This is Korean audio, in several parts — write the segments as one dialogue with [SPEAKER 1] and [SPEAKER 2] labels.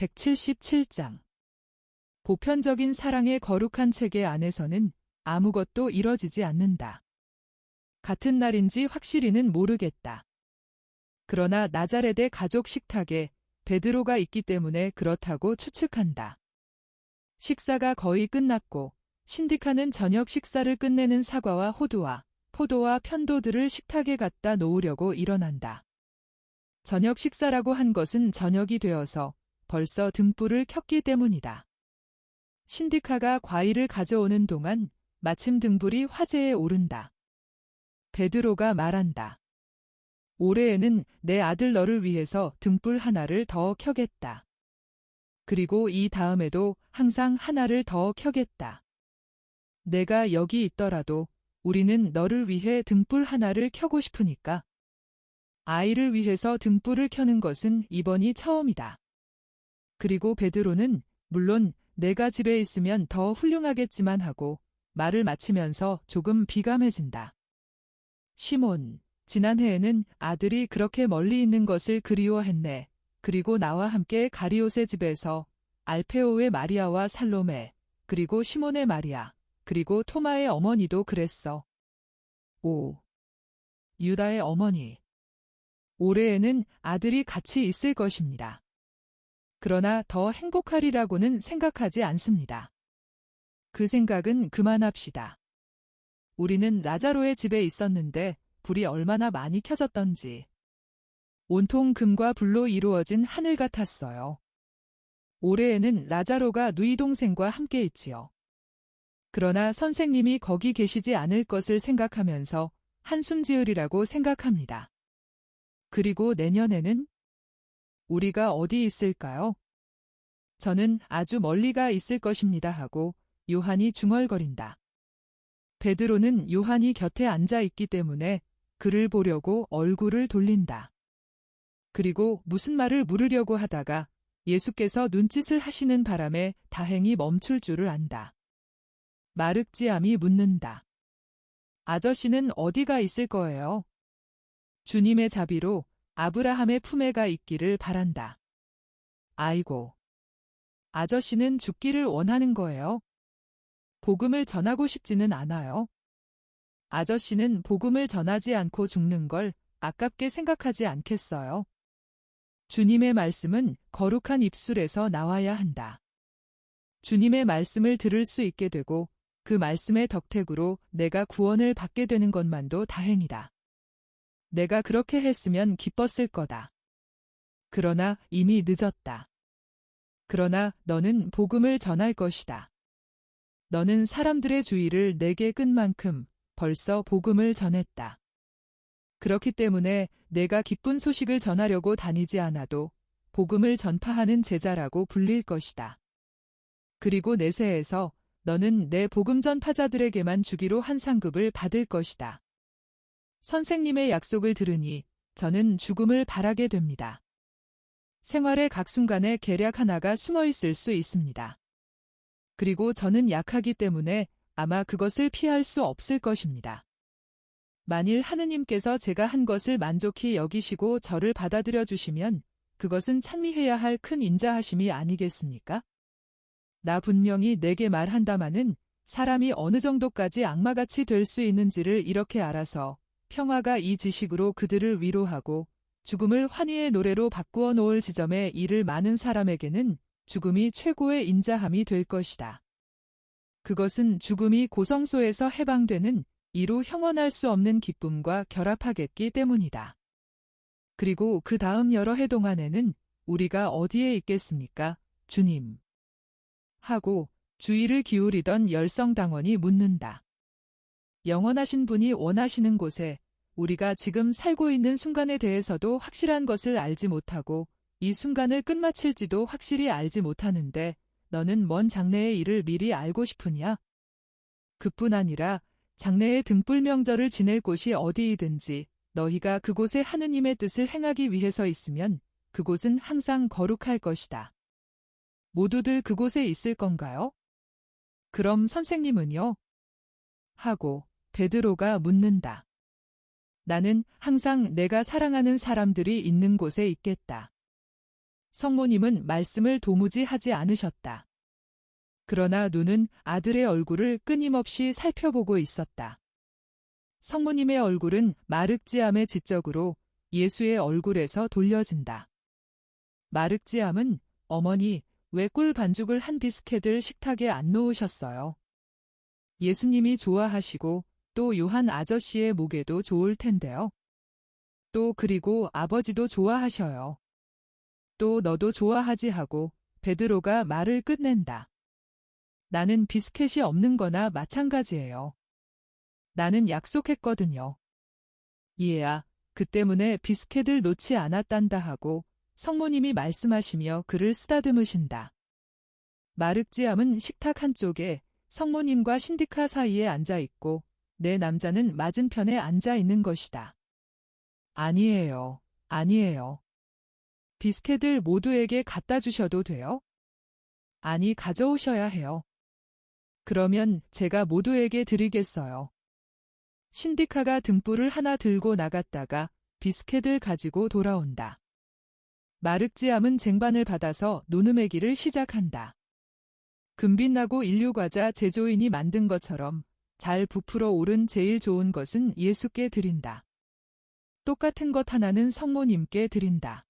[SPEAKER 1] 177장. 보편적인 사랑의 거룩한 체계 안에서는 아무것도 이뤄지지 않는다. 같은 날인지 확실히는 모르겠다. 그러나 나자렛의 가족 식탁에 베드로가 있기 때문에 그렇다고 추측한다. 식사가 거의 끝났고 신디카는 저녁 식사를 끝내는 사과와 호두와 포도와 편도들을 식탁에 갖다 놓으려고 일어난다. 저녁 식사라고 한 것은 저녁이 되어서 벌써 등불을 켰기 때문이다. 신디카가 과일을 가져오는 동안 마침 등불이 화재에 오른다. 베드로가 말한다. 올해에는 내 아들 너를 위해서 등불 하나를 더 켜겠다. 그리고 이 다음에도 항상 하나를 더 켜겠다. 내가 여기 있더라도 우리는 너를 위해 등불 하나를 켜고 싶으니까. 아이를 위해서 등불을 켜는 것은 이번이 처음이다. 그리고 베드로는 물론 내가 집에 있으면 더 훌륭하겠지만 하고 말을 마치면서 조금 비감해진다. 시몬, 지난해에는 아들이 그렇게 멀리 있는 것을 그리워했네. 그리고 나와 함께 가리옷의 집에서 알페오의 마리아와 살로메, 그리고 시몬의 마리아, 그리고 토마의 어머니도 그랬어. 오, 유다의 어머니. 올해에는 아들이 같이 있을 것입니다. 그러나 더 행복하리라고는 생각하지 않습니다. 그 생각은 그만합시다. 우리는 라자로의 집에 있었는데 불이 얼마나 많이 켜졌던지. 온통 금과 불로 이루어진 하늘 같았어요. 올해에는 라자로가 누이 동생과 함께 있지요. 그러나 선생님이 거기 계시지 않을 것을 생각하면서 한숨 지으리라고 생각합니다. 그리고 내년에는 우리가 어디 있을까요? 저는 아주 멀리가 있을 것입니다 하고 요한이 중얼거린다. 베드로는 요한이 곁에 앉아 있기 때문에 그를 보려고 얼굴을 돌린다. 그리고 무슨 말을 물으려고 하다가 예수께서 눈짓을 하시는 바람에 다행히 멈출 줄을 안다. 마륵지암이 묻는다. 아저씨는 어디가 있을 거예요? 주님의 자비로 아브라함의 품에가 있기를 바란다. 아이고. 아저씨는 죽기를 원하는 거예요? 복음을 전하고 싶지는 않아요. 아저씨는 복음을 전하지 않고 죽는 걸 아깝게 생각하지 않겠어요? 주님의 말씀은 거룩한 입술에서 나와야 한다. 주님의 말씀을 들을 수 있게 되고 그 말씀의 덕택으로 내가 구원을 받게 되는 것만도 다행이다. 내가 그렇게 했으면 기뻤을 거다. 그러나 이미 늦었다. 그러나 너는 복음을 전할 것이다. 너는 사람들의 주의를 내게 끈 만큼 벌써 복음을 전했다. 그렇기 때문에 내가 기쁜 소식을 전하려고 다니지 않아도 복음을 전파하는 제자라고 불릴 것이다. 그리고 내세에서 너는 내 복음 전파자들에게만 주기로 한 상급을 받을 것이다. 선생님의 약속을 들으니 저는 죽음을 바라게 됩니다. 생활의 각 순간에 계략 하나가 숨어 있을 수 있습니다. 그리고 저는 약하기 때문에 아마 그것을 피할 수 없을 것입니다. 만일 하느님께서 제가 한 것을 만족히 여기시고 저를 받아들여 주시면 그것은 찬미해야 할 큰 인자하심이 아니겠습니까? 나 분명히 내게 말한다마는 사람이 어느 정도까지 악마같이 될 수 있는지를 이렇게 알아서 평화가 이 지식으로 그들을 위로하고 죽음을 환희의 노래로 바꾸어 놓을 지점에 이를 많은 사람에게는 죽음이 최고의 인자함이 될 것이다. 그것은 죽음이 고성소에서 해방되는 이로 형언할 수 없는 기쁨과 결합하겠기 때문이다. 그리고 그 다음 여러 해 동안에는 우리가 어디에 있겠습니까, 주님? 하고 주의를 기울이던 열성당원이 묻는다. 영원하신 분이 원하시는 곳에 우리가 지금 살고 있는 순간에 대해서도 확실한 것을 알지 못하고 이 순간을 끝마칠지도 확실히 알지 못하는데 너는 먼 장래의 일을 미리 알고 싶으냐? 그뿐 아니라 장래의 등불 명절을 지낼 곳이 어디이든지 너희가 그곳에 하느님의 뜻을 행하기 위해서 있으면 그곳은 항상 거룩할 것이다. 모두들 그곳에 있을 건가요? 그럼 선생님은요? 하고 베드로가 묻는다. 나는 항상 내가 사랑하는 사람들이 있는 곳에 있겠다. 성모님은 말씀을 도무지 하지 않으셨다. 그러나 눈은 아들의 얼굴을 끊임없이 살펴보고 있었다. 성모님의 얼굴은 마륵지암의 지적으로 예수의 얼굴에서 돌려진다. 마륵지암은 어머니, 왜 꿀 반죽을 한 비스켓을 식탁에 안 놓으셨어요? 예수님이 좋아하시고 또 요한 아저씨의 목에도 좋을 텐데요. 또 그리고 아버지도 좋아하셔요. 또 너도 좋아하지 하고 베드로가 말을 끝낸다. 나는 비스켓이 없는 거나 마찬가지예요. 나는 약속했거든요. 얘야, 그 때문에 비스켓을 놓지 않았단다 하고 성모님이 말씀하시며 그를 쓰다듬으신다. 마륵지암은 식탁 한쪽에 성모님과 신디카 사이에 앉아 있고 내 남자는 맞은편에 앉아 있는 것이다. 아니에요. 아니에요. 비스켓을 모두에게 갖다 주셔도 돼요? 아니, 가져오셔야 해요. 그러면 제가 모두에게 드리겠어요. 신디카가 등불을 하나 들고 나갔다가 비스켓을 가지고 돌아온다. 마륵지암은 쟁반을 받아서 노느매기를 시작한다. 금빛나고 인류과자 제조인이 만든 것처럼 잘 부풀어 오른 제일 좋은 것은 예수께 드린다. 똑같은 것 하나는 성모님께 드린다.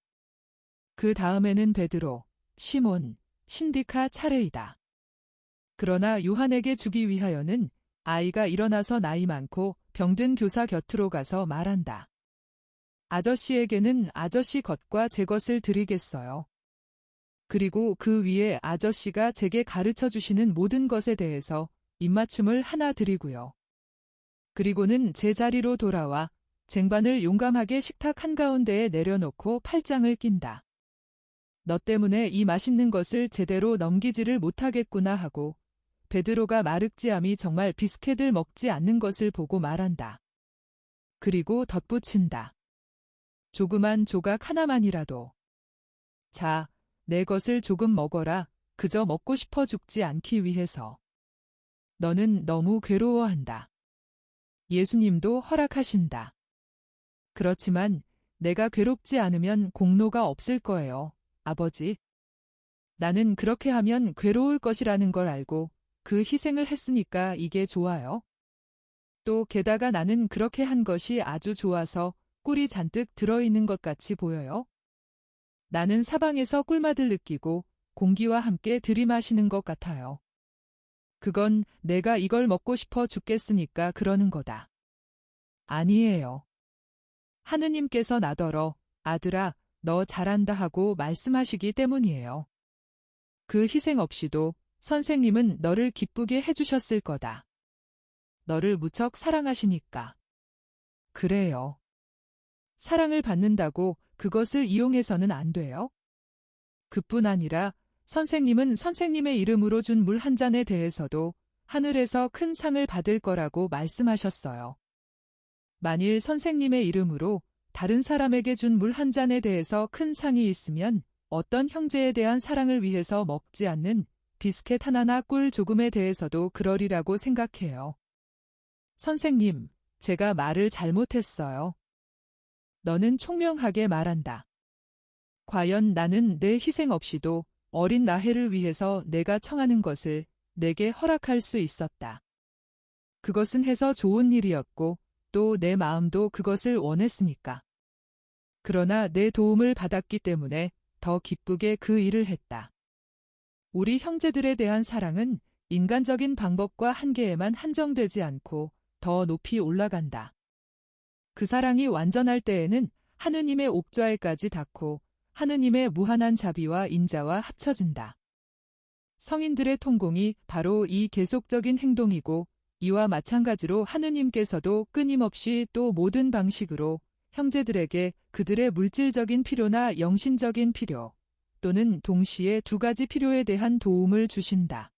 [SPEAKER 1] 그 다음에는 베드로, 시몬, 신디카 차례이다. 그러나 요한에게 주기 위하여는 아이가 일어나서 나이 많고 병든 교사 곁으로 가서 말한다. 아저씨에게는 아저씨 것과 제 것을 드리겠어요. 그리고 그 위에 아저씨가 제게 가르쳐 주시는 모든 것에 대해서 입맞춤을 하나 드리고요. 그리고는 제 자리로 돌아와 쟁반을 용감하게 식탁 한가운데에 내려놓고 팔짱을 낀다. 너 때문에 이 맛있는 것을 제대로 넘기지를 못하겠구나 하고 베드로가 마륵지암이 정말 비스켓을 먹지 않는 것을 보고 말한다. 그리고 덧붙인다. 조그만 조각 하나만이라도. 자, 내 것을 조금 먹어라. 그저 먹고 싶어 죽지 않기 위해서. 너는 너무 괴로워한다. 예수님도 허락하신다. 그렇지만 내가 괴롭지 않으면 공로가 없을 거예요, 아버지. 나는 그렇게 하면 괴로울 것이라는 걸 알고 그 희생을 했으니까 이게 좋아요. 또 게다가 나는 그렇게 한 것이 아주 좋아서 꿀이 잔뜩 들어있는 것 같이 보여요. 나는 사방에서 꿀맛을 느끼고 공기와 함께 들이마시는 것 같아요. 그건 내가 이걸 먹고 싶어 죽겠으니까 그러는 거다. 아니에요. 하느님께서 나더러 아들아, 너 잘한다 하고 말씀하시기 때문이에요. 그 희생 없이도 선생님은 너를 기쁘게 해주셨을 거다. 너를 무척 사랑하시니까. 그래요. 사랑을 받는다고 그것을 이용해서는 안 돼요. 그뿐 아니라 선생님은 선생님의 이름으로 준 물 한 잔에 대해서도 하늘에서 큰 상을 받을 거라고 말씀하셨어요. 만일 선생님의 이름으로 다른 사람에게 준 물 한 잔에 대해서 큰 상이 있으면 어떤 형제에 대한 사랑을 위해서 먹지 않는 비스켓 하나나 꿀 조금에 대해서도 그러리라고 생각해요. 선생님, 제가 말을 잘못했어요. 너는 총명하게 말한다. 과연 나는 내 희생 없이도 어린 라헬을 위해서 내가 청하는 것을 내게 허락할 수 있었다. 그것은 해서 좋은 일이었고 또 내 마음도 그것을 원했으니까. 그러나 내 도움을 받았기 때문에 더 기쁘게 그 일을 했다. 우리 형제들에 대한 사랑은 인간적인 방법과 한계에만 한정되지 않고 더 높이 올라간다. 그 사랑이 완전할 때에는 하느님의 옥좌에까지 닿고 하느님의 무한한 자비와 인자와 합쳐진다. 성인들의 통공이 바로 이 계속적인 행동이고 이와 마찬가지로 하느님께서도 끊임없이 또 모든 방식으로 형제들에게 그들의 물질적인 필요나 영신적인 필요 또는 동시에 두 가지 필요에 대한 도움을 주신다.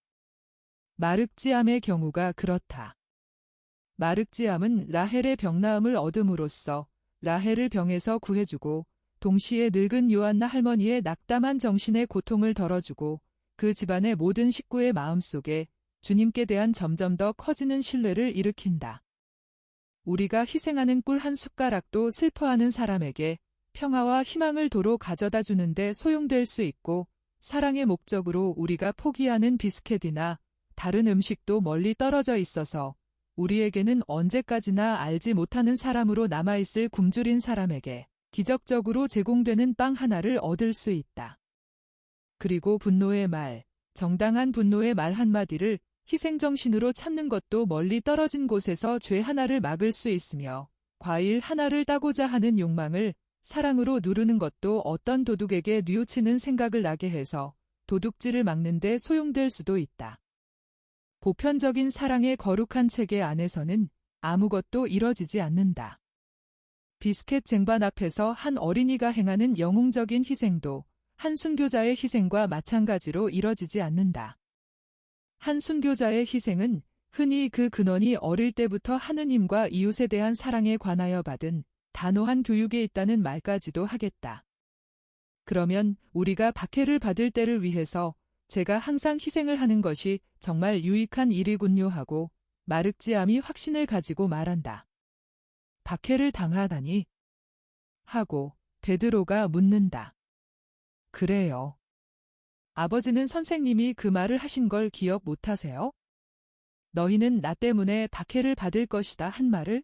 [SPEAKER 1] 마륵지암의 경우가 그렇다. 마륵지암은 라헬의 병나음을 얻음으로써 라헬을 병에서 구해주고 동시에 늙은 요한나 할머니의 낙담한 정신의 고통을 덜어주고 그 집안의 모든 식구의 마음속에 주님께 대한 점점 더 커지는 신뢰를 일으킨다. 우리가 희생하는 꿀 한 숟가락도 슬퍼하는 사람에게 평화와 희망을 도로 가져다 주는데 소용될 수 있고 사랑의 목적으로 우리가 포기하는 비스켓이나 다른 음식도 멀리 떨어져 있어서 우리에게는 언제까지나 알지 못하는 사람으로 남아있을 굶주린 사람에게 기적적으로 제공되는 빵 하나를 얻을 수 있다. 그리고 분노의 말, 정당한 분노의 말 한마디를 희생정신으로 참는 것도 멀리 떨어진 곳에서 죄 하나를 막을 수 있으며 과일 하나를 따고자 하는 욕망을 사랑으로 누르는 것도 어떤 도둑에게 뉘우치는 생각을 나게 해서 도둑질을 막는 데 소용될 수도 있다. 보편적인 사랑의 거룩한 체계 안에서는 아무것도 이뤄지지 않는다. 비스켓 쟁반 앞에서 한 어린이가 행하는 영웅적인 희생도 한 순교자의 희생과 마찬가지로 이뤄지지 않는다. 한 순교자의 희생은 흔히 그 근원이 어릴 때부터 하느님과 이웃에 대한 사랑에 관하여 받은 단호한 교육에 있다는 말까지도 하겠다. 그러면 우리가 박해를 받을 때를 위해서 제가 항상 희생을 하는 것이 정말 유익한 일이군요 하고 마륵지암이 확신을 가지고 말한다. 박해를 당하다니? 하고 베드로가 묻는다. 그래요. 아버지는 선생님이 그 말을 하신 걸 기억 못하세요? 너희는 나 때문에 박해를 받을 것이다 한 말을?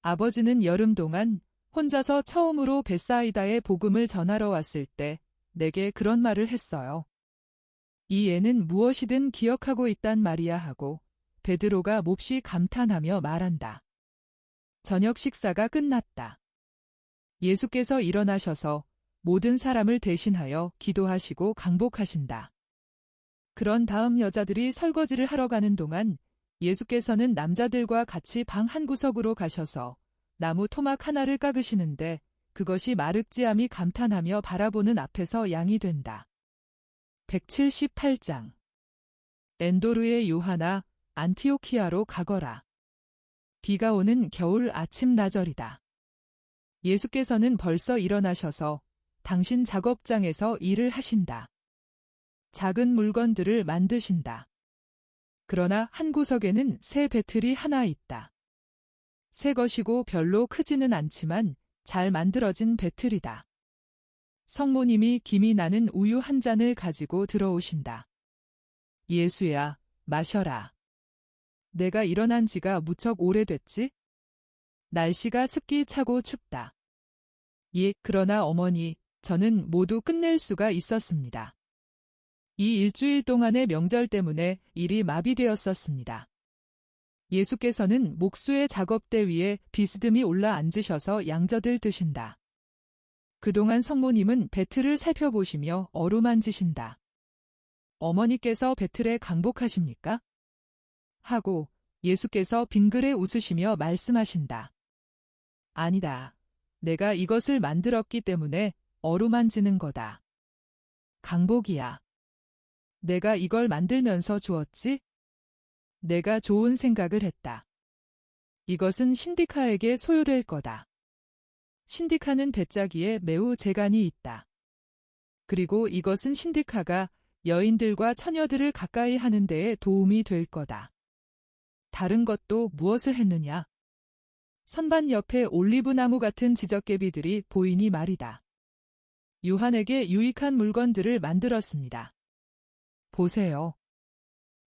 [SPEAKER 1] 아버지는 여름 동안 혼자서 처음으로 벳사이다에 복음을 전하러 왔을 때 내게 그런 말을 했어요. 이 애는 무엇이든 기억하고 있단 말이야 하고 베드로가 몹시 감탄하며 말한다. 저녁 식사가 끝났다. 예수께서 일어나셔서 모든 사람을 대신하여 기도하시고 강복하신다. 그런 다음 여자들이 설거지를 하러 가는 동안 예수께서는 남자들과 같이 방 한 구석으로 가셔서 나무 토막 하나를 깎으시는데 그것이 마륵지암이 감탄하며 바라보는 앞에서 양이 된다. 178장 엔도르의 요하나 안티오키아로 가거라. 비가 오는 겨울 아침 나절이다. 예수께서는 벌써 일어나셔서 당신 작업장에서 일을 하신다. 작은 물건들을 만드신다. 그러나 한 구석에는 새 배틀이 하나 있다. 새 것이고 별로 크지는 않지만 잘 만들어진 배틀이다. 성모님이 김이 나는 우유 한 잔을 가지고 들어오신다. 예수야, 마셔라. 내가 일어난 지가 무척 오래됐지? 날씨가 습기 차고 춥다. 예, 그러나 어머니, 저는 모두 끝낼 수가 있었습니다. 이 일주일 동안의 명절 때문에 일이 마비되었었습니다. 예수께서는 목수의 작업대 위에 비스듬히 올라 앉으셔서 양젖을 드신다. 그동안 성모님은 배틀을 살펴보시며 어루만지신다. 어머니께서 배틀에 강복하십니까? 하고 예수께서 빙그레 웃으시며 말씀하신다. 아니다. 내가 이것을 만들었기 때문에 어루만지는 거다. 강복이야. 내가 이걸 만들면서 주었지? 내가 좋은 생각을 했다. 이것은 신디카에게 소유될 거다. 신디카는 배짜기에 매우 재간이 있다. 그리고 이것은 신디카가 여인들과 처녀들을 가까이 하는 데에 도움이 될 거다. 다른 것도 무엇을 했느냐? 선반 옆에 올리브나무 같은 지적개비들이 보이니 말이다. 요한에게 유익한 물건들을 만들었습니다. 보세요.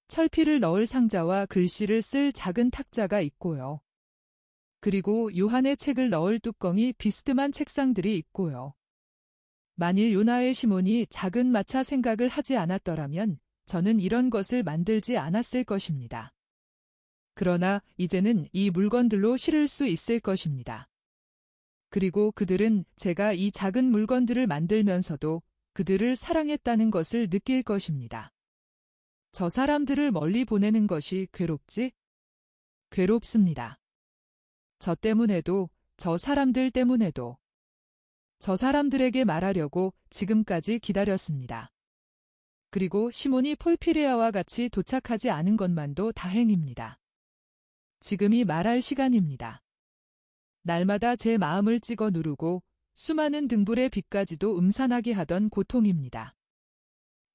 [SPEAKER 1] 철피를 넣을 상자와 글씨를 쓸 작은 탁자가 있고요. 그리고 요한의 책을 넣을 뚜껑이 비스듬한 책상들이 있고요. 만일 요나의 시몬이 작은 마차 생각을 하지 않았더라면 저는 이런 것을 만들지 않았을 것입니다. 그러나 이제는 이 물건들로 실을 수 있을 것입니다. 그리고 그들은 제가 이 작은 물건들을 만들면서도 그들을 사랑했다는 것을 느낄 것입니다. 저 사람들을 멀리 보내는 것이 괴롭지? 괴롭습니다. 저 때문에도, 저 사람들 때문에도. 저 사람들에게 말하려고 지금까지 기다렸습니다. 그리고 시몬이 폴피레아와 같이 도착하지 않은 것만도 다행입니다. 지금이 말할 시간입니다. 날마다 제 마음을 찍어 누르고 수많은 등불의 빛까지도 음산하게 하던 고통입니다.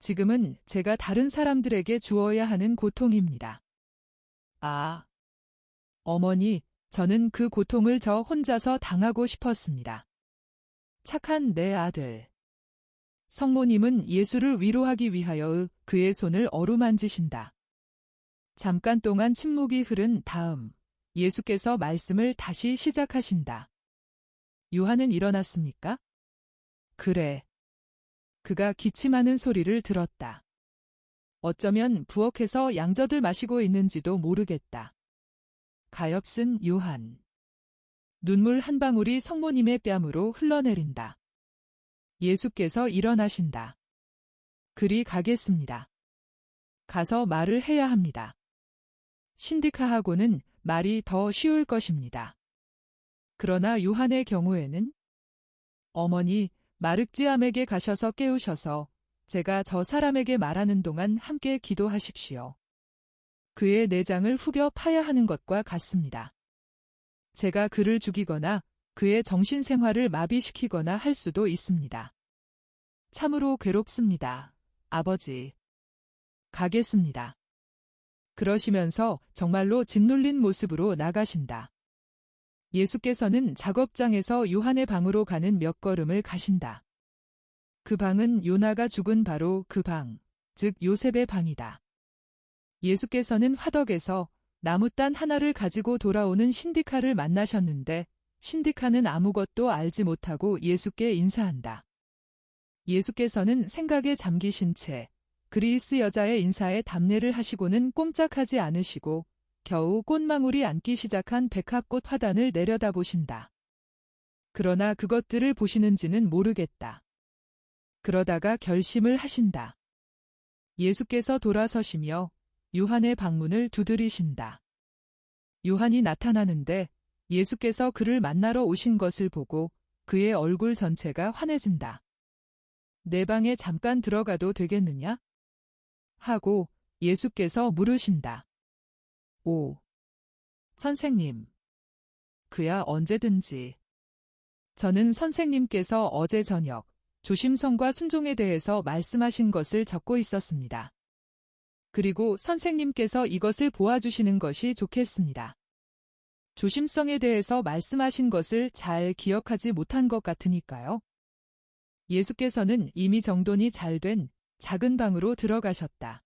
[SPEAKER 1] 지금은 제가 다른 사람들에게 주어야 하는 고통입니다. 아, 어머니, 저는 그 고통을 저 혼자서 당하고 싶었습니다. 착한 내 아들. 성모님은 예수를 위로하기 위하여 그의 손을 어루만지신다. 잠깐 동안 침묵이 흐른 다음 예수께서 말씀을 다시 시작하신다. 요한은 일어났습니까? 그래. 그가 기침하는 소리를 들었다. 어쩌면 부엌에서 양저들 마시고 있는지도 모르겠다. 가엾은 요한. 눈물 한 방울이 성모님의 뺨으로 흘러내린다. 예수께서 일어나신다. 그리 가겠습니다. 가서 말을 해야 합니다. 신디카하고는 말이 더 쉬울 것입니다. 그러나 요한의 경우에는 어머니, 마륵지암에게 가셔서 깨우셔서 제가 저 사람에게 말하는 동안 함께 기도하십시오. 그의 내장을 후벼 파야 하는 것과 같습니다. 제가 그를 죽이거나 그의 정신생활을 마비시키거나 할 수도 있습니다. 참으로 괴롭습니다. 아버지. 가겠습니다. 그러시면서 정말로 짓눌린 모습으로 나가신다. 예수께서는 작업장에서 요한의 방으로 가는 몇 걸음을 가신다. 그 방은 요나가 죽은 바로 그 방, 즉 요셉의 방이다. 예수께서는 화덕에서 나무단 하나를 가지고 돌아오는 신디카를 만나셨는데 신디카는 아무것도 알지 못하고 예수께 인사한다. 예수께서는 생각에 잠기신 채 그리스 여자의 인사에 답례를 하시고는 꼼짝하지 않으시고 겨우 꽃망울이 앉기 시작한 백합꽃 화단을 내려다보신다. 그러나 그것들을 보시는지는 모르겠다. 그러다가 결심을 하신다. 예수께서 돌아서시며 요한의 방문을 두드리신다. 요한이 나타나는데 예수께서 그를 만나러 오신 것을 보고 그의 얼굴 전체가 환해진다. 내 방에 잠깐 들어가도 되겠느냐? 하고 예수께서 물으신다. 오, 선생님. 그야 언제든지. 저는 선생님께서 어제 저녁 조심성과 순종에 대해서 말씀하신 것을 적고 있었습니다. 그리고 선생님께서 이것을 보아주시는 것이 좋겠습니다. 조심성에 대해서 말씀하신 것을 잘 기억하지 못한 것 같으니까요. 예수께서는 이미 정돈이 잘 된 작은 방으로 들어가셨다.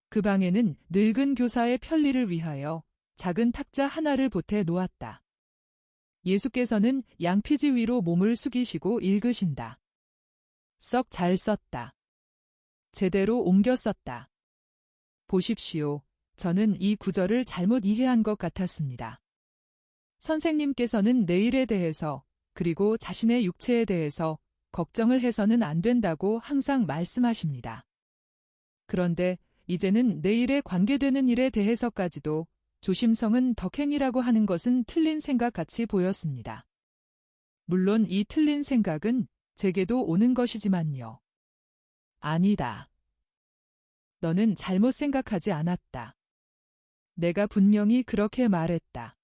[SPEAKER 1] 그 방에는 늙은 교사의 편리를 위하여 작은 탁자 하나를 보태 놓았다. 예수께서는 양피지 위로 몸을 숙이시고 읽으신다. 썩 잘 썼다. 제대로 옮겨 썼다. 보십시오. 저는 이 구절을 잘못 이해한 것 같았습니다. 선생님께서는 내일에 대해서 그리고 자신의 육체에 대해서 걱정을 해서는 안 된다고 항상 말씀하십니다. 그런데 이제는 내일에 관계되는 일에 대해서까지도 조심성은 덕행이라고 하는 것은 틀린 생각 같이 보였습니다. 물론 이 틀린 생각은 제게도 오는 것이지만요. 아니다. 너는 잘못 생각하지 않았다. 내가 분명히 그렇게 말했다.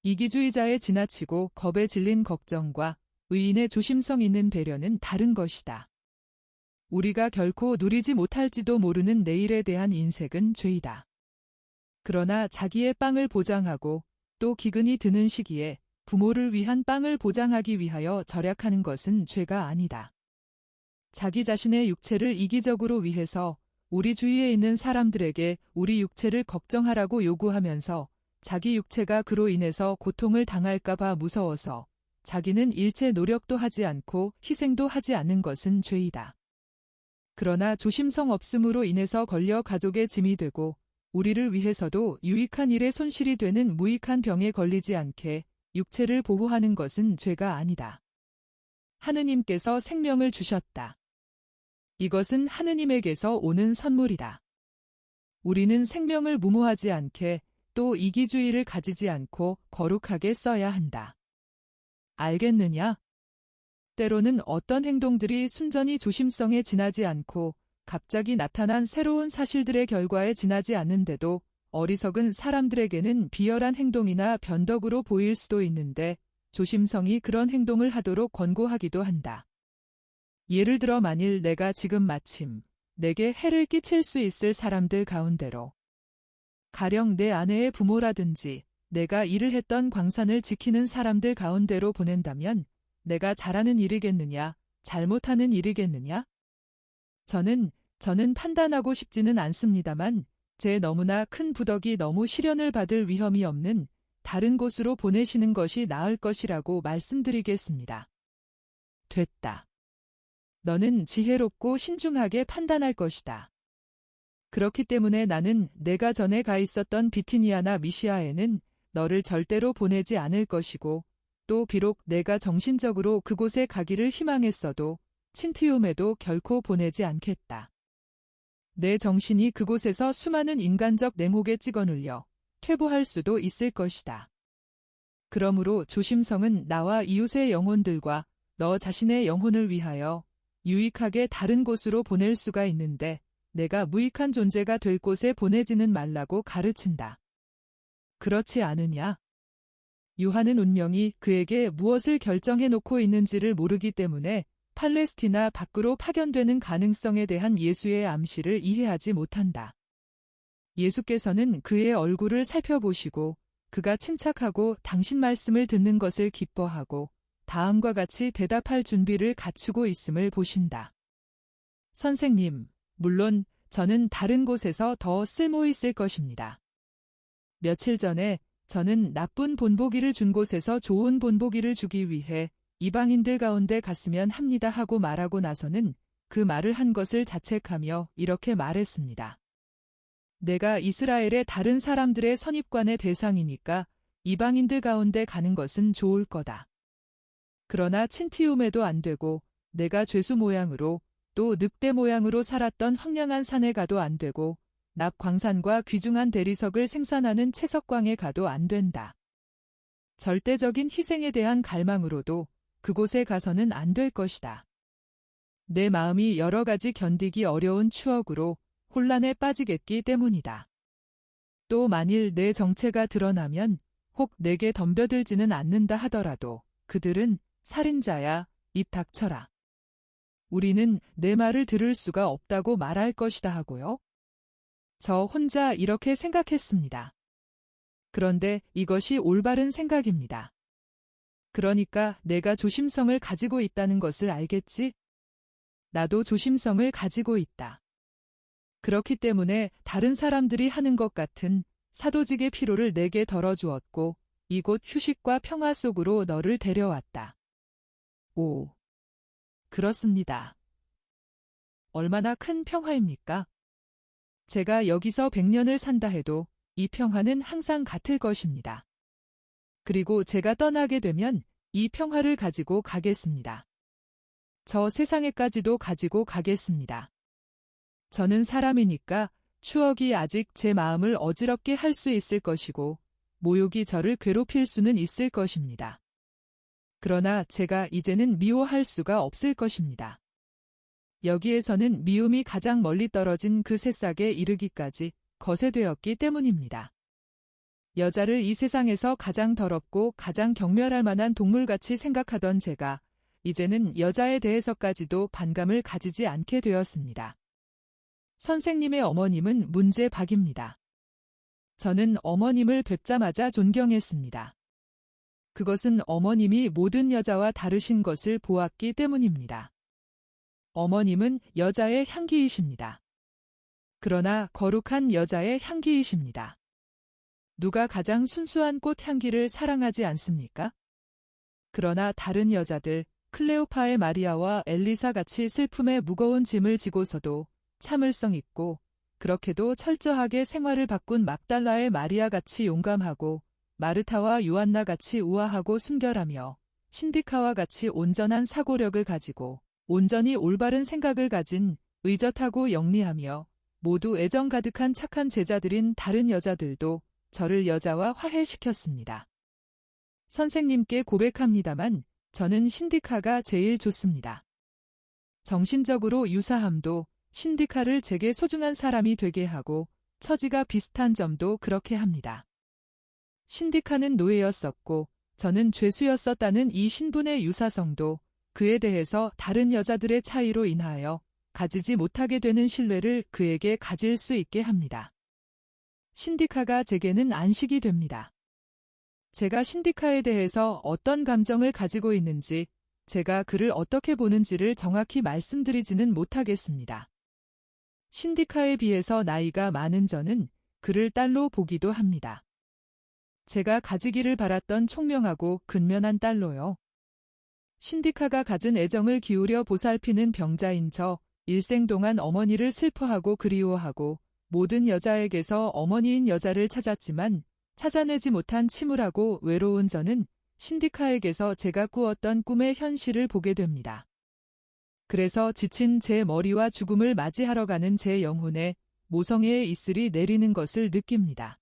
[SPEAKER 1] 이기주의자의 지나치고 겁에 질린 걱정과 의인의 조심성 있는 배려는 다른 것이다. 우리가 결코 누리지 못할지도 모르는 내일에 대한 인색은 죄이다. 그러나 자기의 빵을 보장하고 또 기근이 드는 시기에 부모를 위한 빵을 보장하기 위하여 절약하는 것은 죄가 아니다. 자기 자신의 육체를 이기적으로 위해서 우리 주위에 있는 사람들에게 우리 육체를 걱정하라고 요구하면서 자기 육체가 그로 인해서 고통을 당할까 봐 무서워서 자기는 일체 노력도 하지 않고 희생도 하지 않는 것은 죄이다. 그러나 조심성 없음으로 인해서 걸려 가족의 짐이 되고 우리를 위해서도 유익한 일에 손실이 되는 무익한 병에 걸리지 않게 육체를 보호하는 것은 죄가 아니다. 하느님께서 생명을 주셨다. 이것은 하느님에게서 오는 선물이다. 우리는 생명을 무모하지 않게 또 이기주의를 가지지 않고 거룩하게 써야 한다. 알겠느냐? 때로는 어떤 행동들이 순전히 조심성에 지나지 않고 갑자기 나타난 새로운 사실들의 결과에 지나지 않는데도 어리석은 사람들에게는 비열한 행동이나 변덕으로 보일 수도 있는데 조심성이 그런 행동을 하도록 권고하기도 한다. 예를 들어 만일 내가 지금 마침 내게 해를 끼칠 수 있을 사람들 가운데로 가령 내 아내의 부모라든지 내가 일을 했던 광산을 지키는 사람들 가운데로 보낸다면 내가 잘하는 일이겠느냐, 잘못하는 일이겠느냐? 저는 판단하고 싶지는 않습니다만 제 너무나 큰 부덕이 너무 시련을 받을 위험이 없는 다른 곳으로 보내시는 것이 나을 것이라고 말씀드리겠습니다. 됐다. 너는 지혜롭고 신중하게 판단할 것이다. 그렇기 때문에 나는 내가 전에 가 있었던 비티니아나 미시아에는 너를 절대로 보내지 않을 것이고 또 비록 내가 정신적으로 그곳에 가기를 희망했어도 친티움에도 결코 보내지 않겠다. 내 정신이 그곳에서 수많은 인간적 냉혹에 찍어눌려 퇴보할 수도 있을 것이다. 그러므로 조심성은 나와 이웃의 영혼들과 너 자신의 영혼을 위하여 유익하게 다른 곳으로 보낼 수가 있는데 내가 무익한 존재가 될 곳에 보내지는 말라고 가르친다. 그렇지 않으냐? 요한은 운명이 그에게 무엇을 결정해 놓고 있는지를 모르기 때문에 팔레스티나 밖으로 파견되는 가능성에 대한 예수의 암시를 이해하지 못한다. 예수께서는 그의 얼굴을 살펴보시고 그가 침착하고 당신 말씀을 듣는 것을 기뻐하고 다음과 같이 대답할 준비를 갖추고 있음을 보신다. 선생님, 물론 저는 다른 곳에서 더 쓸모 있을 것입니다. 며칠 전에 저는 나쁜 본보기를 준 곳에서 좋은 본보기를 주기 위해 이방인들 가운데 갔으면 합니다 하고 말하고 나서는 그 말을 한 것을 자책하며 이렇게 말했습니다. 내가 이스라엘의 다른 사람들의 선입관의 대상이니까 이방인들 가운데 가는 것은 좋을 거다. 그러나 친티움에도 안 되고 내가 죄수 모양으로 또 늑대 모양으로 살았던 황량한 산에 가도 안 되고 납광산과 귀중한 대리석을 생산하는 채석광에 가도 안 된다. 절대적인 희생에 대한 갈망으로도 그곳에 가서는 안 될 것이다. 내 마음이 여러 가지 견디기 어려운 추억으로 혼란에 빠지겠기 때문이다. 또 만일 내 정체가 드러나면 혹 내게 덤벼들지는 않는다 하더라도 그들은 살인자야, 입 닥쳐라. 우리는 내 말을 들을 수가 없다고 말할 것이다 하고요. 저 혼자 이렇게 생각했습니다. 그런데 이것이 올바른 생각입니다. 그러니까 내가 조심성을 가지고 있다는 것을 알겠지? 나도 조심성을 가지고 있다. 그렇기 때문에 다른 사람들이 하는 것 같은 사도직의 피로를 내게 덜어주었고 이곳 휴식과 평화 속으로 너를 데려왔다. 오, 그렇습니다. 얼마나 큰 평화입니까? 제가 여기서 100년을 산다 해도 이 평화는 항상 같을 것입니다. 그리고 제가 떠나게 되면 이 평화를 가지고 가겠습니다. 저 세상에까지도 가지고 가겠습니다. 저는 사람이니까 추억이 아직 제 마음을 어지럽게 할 수 있을 것이고 모욕이 저를 괴롭힐 수는 있을 것입니다. 그러나 제가 이제는 미워할 수가 없을 것입니다. 여기에서는 미움이 가장 멀리 떨어진 그 새싹에 이르기까지 거세되었기 때문입니다. 여자를 이 세상에서 가장 더럽고 가장 경멸할 만한 동물같이 생각하던 제가 이제는 여자에 대해서까지도 반감을 가지지 않게 되었습니다. 선생님의 어머님은 문제박입니다. 저는 어머님을 뵙자마자 존경했습니다. 그것은 어머님이 모든 여자와 다르신 것을 보았기 때문입니다. 어머님은 여자의 향기이십니다. 그러나 거룩한 여자의 향기이십니다. 누가 가장 순수한 꽃 향기를 사랑하지 않습니까? 그러나 다른 여자들, 클레오파의 마리아와 엘리사 같이 슬픔의 무거운 짐을 지고서도 참을성 있고 그렇게도 철저하게 생활을 바꾼 막달라의 마리아 같이 용감하고 마르타와 요한나 같이 우아하고 순결하며 신디카와 같이 온전한 사고력을 가지고 온전히 올바른 생각을 가진 의젓하고 영리하며 모두 애정 가득한 착한 제자들인 다른 여자들도 저를 여자와 화해시켰습니다. 선생님께 고백합니다만 저는 신디카가 제일 좋습니다. 정신적으로 유사함도 신디카를 제게 소중한 사람이 되게 하고 처지가 비슷한 점도 그렇게 합니다. 신디카는 노예였었고 저는 죄수였었다는 이 신분의 유사성도 그에 대해서 다른 여자들의 차이로 인하여 가지지 못하게 되는 신뢰를 그에게 가질 수 있게 합니다. 신디카가 제게는 안식이 됩니다. 제가 신디카에 대해서 어떤 감정을 가지고 있는지 제가 그를 어떻게 보는지를 정확히 말씀드리지는 못하겠습니다. 신디카에 비해서 나이가 많은 저는 그를 딸로 보기도 합니다. 제가 가지기를 바랐던 총명하고 근면한 딸로요. 신디카가 가진 애정을 기울여 보살피는 병자인 저, 일생 동안 어머니를 슬퍼하고 그리워하고 모든 여자에게서 어머니인 여자를 찾았지만 찾아내지 못한 침울하고 외로운 저는 신디카에게서 제가 꾸었던 꿈의 현실을 보게 됩니다. 그래서 지친 제 머리와 죽음을 맞이하러 가는 제 영혼에 모성애의 이슬이 내리는 것을 느낍니다.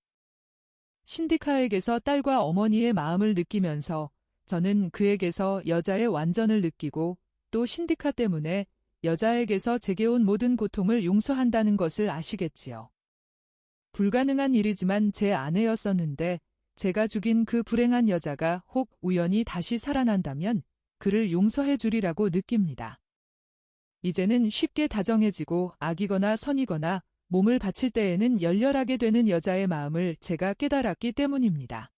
[SPEAKER 1] 신디카에게서 딸과 어머니의 마음을 느끼면서 저는 그에게서 여자의 완전을 느끼고 또 신디카 때문에 여자에게서 제게 온 모든 고통을 용서한다는 것을 아시겠지요. 불가능한 일이지만 제 아내였었는데 제가 죽인 그 불행한 여자가 혹 우연히 다시 살아난다면 그를 용서해 주리라고 느낍니다. 이제는 쉽게 다정해지고 악이거나 선이거나 몸을 바칠 때에는 열렬하게 되는 여자의 마음을 제가 깨달았기 때문입니다.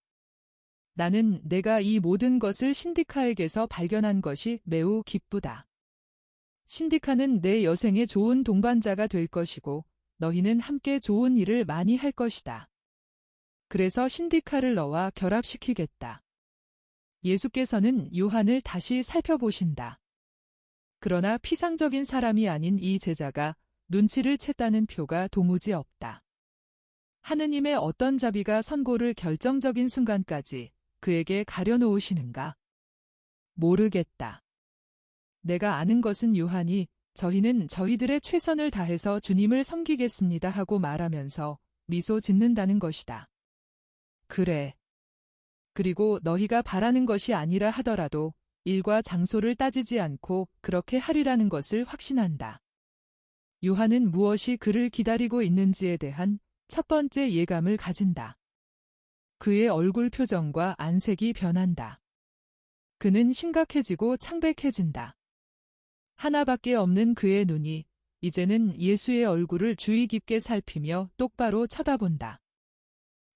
[SPEAKER 1] 나는 내가 이 모든 것을 신디카에게서 발견한 것이 매우 기쁘다. 신디카는 내 여생의 좋은 동반자가 될 것이고 너희는 함께 좋은 일을 많이 할 것이다. 그래서 신디카를 너와 결합시키겠다. 예수께서는 요한을 다시 살펴보신다. 그러나 피상적인 사람이 아닌 이 제자가 눈치를 챘다는 표가 도무지 없다. 하느님의 어떤 자비가 선고를 결정적인 순간까지 그에게 가려놓으시는가? 모르겠다. 내가 아는 것은 요한이 저희는 저희들의 최선을 다해서 주님을 섬기겠습니다 하고 말하면서 미소 짓는다는 것이다. 그래. 그리고 너희가 바라는 것이 아니라 하더라도 일과 장소를 따지지 않고 그렇게 하리라는 것을 확신한다. 요한은 무엇이 그를 기다리고 있는지에 대한 첫 번째 예감을 가진다. 그의 얼굴 표정과 안색이 변한다. 그는 심각해지고 창백해진다. 하나밖에 없는 그의 눈이 이제는 예수의 얼굴을 주의 깊게 살피며 똑바로 쳐다본다.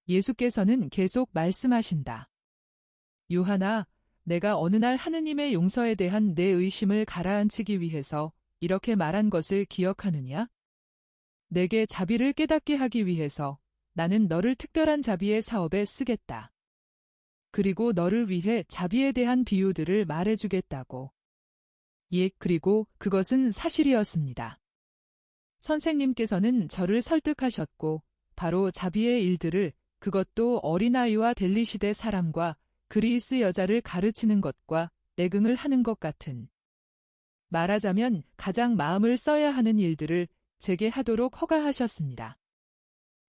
[SPEAKER 1] 예수께서는 계속 말씀하신다. 요한아, 내가 어느 날 하느님의 용서에 대한 내 의심을 가라앉히기 위해서 이렇게 말한 것을 기억하느냐? 내게 자비를 깨닫게 하기 위해서 나는 너를 특별한 자비의 사업에 쓰겠다. 그리고 너를 위해 자비에 대한 비유들을 말해주겠다고. 예, 그리고 그것은 사실이었습니다. 선생님께서는 저를 설득하셨고 바로 자비의 일들을 그것도 어린아이와 델리 시대 사람과 그리스 여자를 가르치는 것과 내긍을 하는 것 같은 말하자면 가장 마음을 써야 하는 일들을 제게 하도록 허가하셨습니다.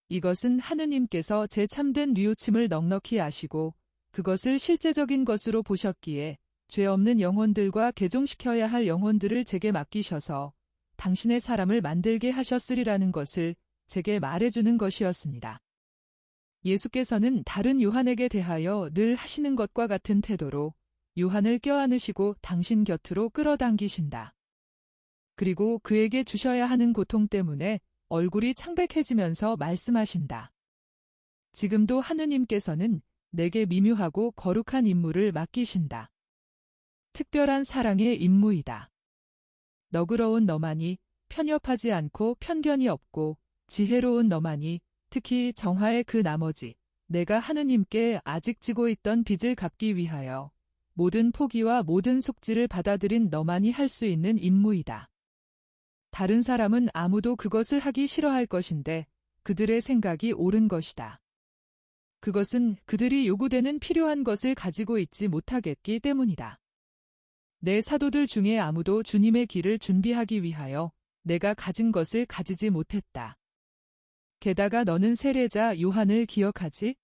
[SPEAKER 1] 이것은 하느님께서 제 참된 뉘우침을 넉넉히 아시고 그것을 실제적인 것으로 보셨기에 죄 없는 영혼들과 개종시켜야 할 영혼들을 제게 맡기셔서 당신의 사람을 만들게 하셨으리라는 것을 제게 말해주는 것이었습니다. 예수께서는 다른 요한에게 대하여 늘 하시는 것과 같은 태도로 요한을 껴안으시고 당신 곁으로 끌어당기신다. 그리고 그에게 주셔야 하는 고통 때문에 얼굴이 창백해지면서 말씀하신다. 지금도 하느님께서는 내게 미묘하고 거룩한 임무를 맡기신다. 특별한 사랑의 임무이다. 너그러운 너만이 편협하지 않고 편견이 없고 지혜로운 너만이 특히 정화의 그 나머지 내가 하느님께 아직 지고 있던 빚을 갚기 위하여 모든 포기와 모든 속지를 받아들인 너만이 할 수 있는 임무이다. 다른 사람은 아무도 그것을 하기 싫어할 것인데 그들의 생각이 옳은 것이다. 그것은 그들이 요구되는 필요한 것을 가지고 있지 못하겠기 때문이다. 내 사도들 중에 아무도 주님의 길을 준비하기 위하여 내가 가진 것을 가지지 못했다. 게다가 너는 세례자 요한을 기억하지?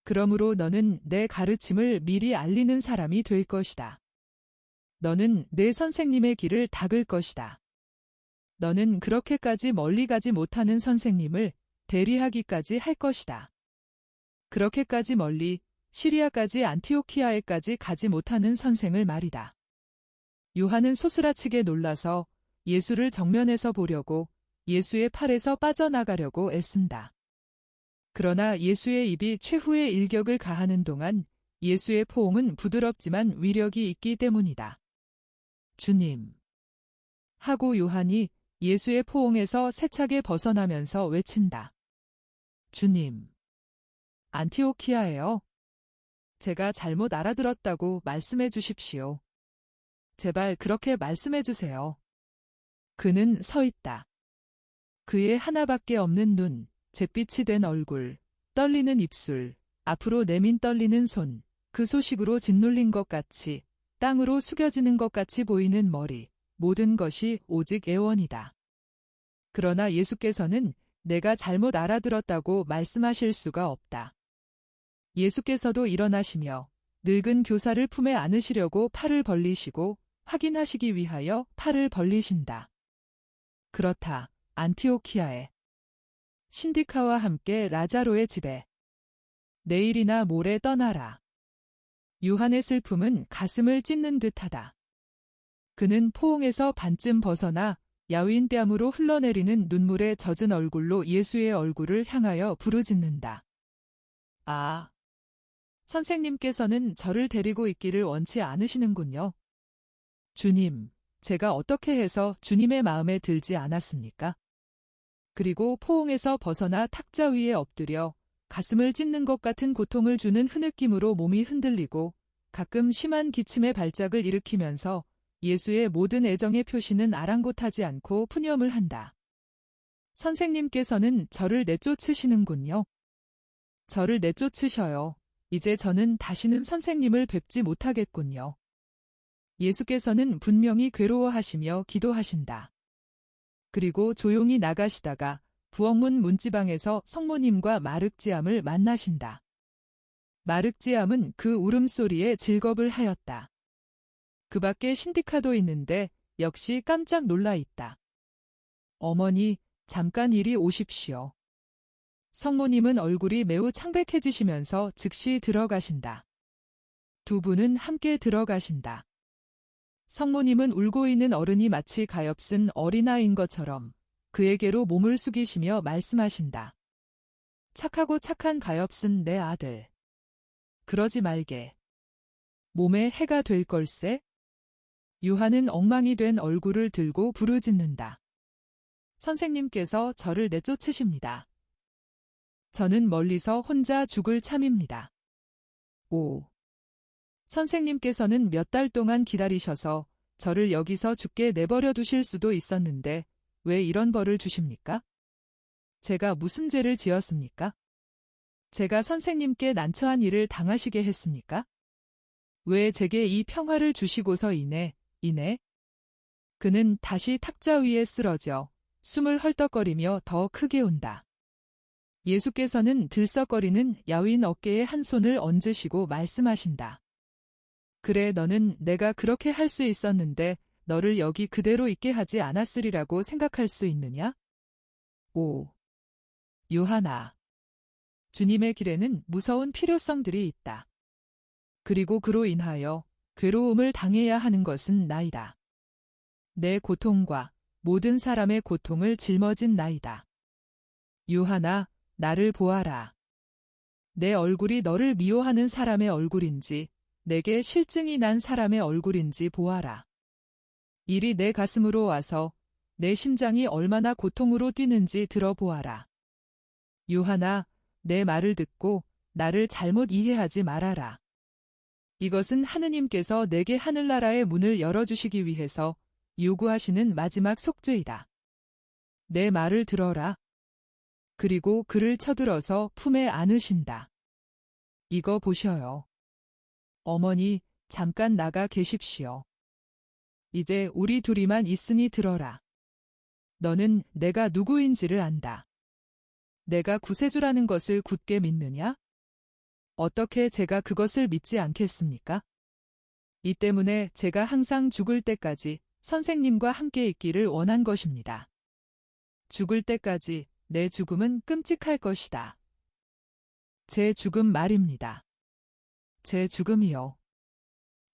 [SPEAKER 1] 그러므로 너는 내 가르침을 미리 알리는 사람이 될 것이다. 너는 내 선생님의 길을 닦을 것이다. 너는 그렇게까지 멀리 가지 못하는 선생님을 대리하기까지 할 것이다. 그렇게까지 멀리 시리아까지 안티오키아에까지 가지 못하는 선생을 말이다. 요한은 소스라치게 놀라서 예수를 정면에서 보려고 예수의 팔에서 빠져나가려고 애쓴다. 그러나 예수의 입이 최후의 일격을 가하는 동안 예수의 포옹은 부드럽지만 위력이 있기 때문이다. 주님. 하고 요한이 예수의 포옹에서 세차게 벗어나면서 외친다. 주님. 안티오키아예요. 제가 잘못 알아들었다고 말씀해 주십시오. 제발 그렇게 말씀해 주세요. 그는 서 있다. 그의 하나밖에 없는 눈, 잿빛이 된 얼굴, 떨리는 입술, 앞으로 내민 떨리는 손, 그 소식으로 짓눌린 것 같이, 땅으로 숙여지는 것 같이 보이는 머리, 모든 것이 오직 애원이다. 그러나 예수께서는 내가 잘못 알아들었다고 말씀하실 수가 없다. 예수께서도 일어나시며 늙은 교사를 품에 안으시려고 팔을 벌리시고 확인하시기 위하여 팔을 벌리신다. 그렇다. 안티오키아에 신디카와 함께 라자로의 집에 내일이나 모레 떠나라. 요한의 슬픔은 가슴을 찢는 듯하다. 그는 포옹에서 반쯤 벗어나 야윈 뺨으로 흘러내리는 눈물에 젖은 얼굴로 예수의 얼굴을 향하여 부르짖는다. 아, 선생님께서는 저를 데리고 있기를 원치 않으시는군요. 주님, 제가 어떻게 해서 주님의 마음에 들지 않았습니까? 그리고 포옹에서 벗어나 탁자 위에 엎드려 가슴을 찢는 것 같은 고통을 주는 흐느낌으로 몸이 흔들리고 가끔 심한 기침의 발작을 일으키면서 예수의 모든 애정의 표시는 아랑곳하지 않고 푸념을 한다. 선생님께서는 저를 내쫓으시는군요. 저를 내쫓으셔요. 이제 저는 다시는 선생님을 뵙지 못하겠군요. 예수께서는 분명히 괴로워하시며 기도하신다. 그리고 조용히 나가시다가 부엌문 문지방에서 성모님과 마륵지암을 만나신다. 마륵지암은 그 울음소리에 즐겁을 하였다. 그 밖에 신디카도 있는데 역시 깜짝 놀라 있다. 어머니, 잠깐 이리 오십시오. 성모님은 얼굴이 매우 창백해지시면서 즉시 들어가신다. 두 분은 함께 들어가신다. 성모님은 울고 있는 어른이 마치 가엾은 어린아이인 것처럼 그에게로 몸을 숙이시며 말씀하신다. 착하고 착한 가엾은 내 아들. 그러지 말게. 몸에 해가 될 걸세? 요한은 엉망이 된 얼굴을 들고 부르짖는다. 선생님께서 저를 내쫓으십니다. 저는 멀리서 혼자 죽을 참입니다. 오. 선생님께서는 몇 달 동안 기다리셔서 저를 여기서 죽게 내버려 두실 수도 있었는데 왜 이런 벌을 주십니까? 제가 무슨 죄를 지었습니까? 제가 선생님께 난처한 일을 당하시게 했습니까? 왜 제게 이 평화를 주시고서 이내? 그는 다시 탁자 위에 쓰러져 숨을 헐떡거리며 더 크게 운다. 예수께서는 들썩거리는 야윈 어깨에 한 손을 얹으시고 말씀하신다. 그래, 너는 내가 그렇게 할 수 있었는데 너를 여기 그대로 있게 하지 않았으리라고 생각할 수 있느냐? 오. 요한아. 주님의 길에는 무서운 필요성들이 있다. 그리고 그로 인하여 괴로움을 당해야 하는 것은 나이다. 내 고통과 모든 사람의 고통을 짊어진 나이다. 요한아, 나를 보아라. 내 얼굴이 너를 미워하는 사람의 얼굴인지 내게 실증이 난 사람의 얼굴인지 보아라. 일이 내 가슴으로 와서 내 심장이 얼마나 고통으로 뛰는지 들어보아라. 요한아, 내 말을 듣고 나를 잘못 이해하지 말아라. 이것은 하느님께서 내게 하늘나라의 문을 열어주시기 위해서 요구하시는 마지막 속죄이다. 내 말을 들어라. 그리고 그를 쳐들어서 품에 안으신다. 이거 보셔요. 어머니, 잠깐 나가 계십시오. 이제 우리 둘이만 있으니 들어라. 너는 내가 누구인지를 안다. 내가 구세주라는 것을 굳게 믿느냐? 어떻게 제가 그것을 믿지 않겠습니까? 이 때문에 제가 항상 죽을 때까지 선생님과 함께 있기를 원한 것입니다. 죽을 때까지 내 죽음은 끔찍할 것이다. 제 죽음 말입니다. 제 죽음이요.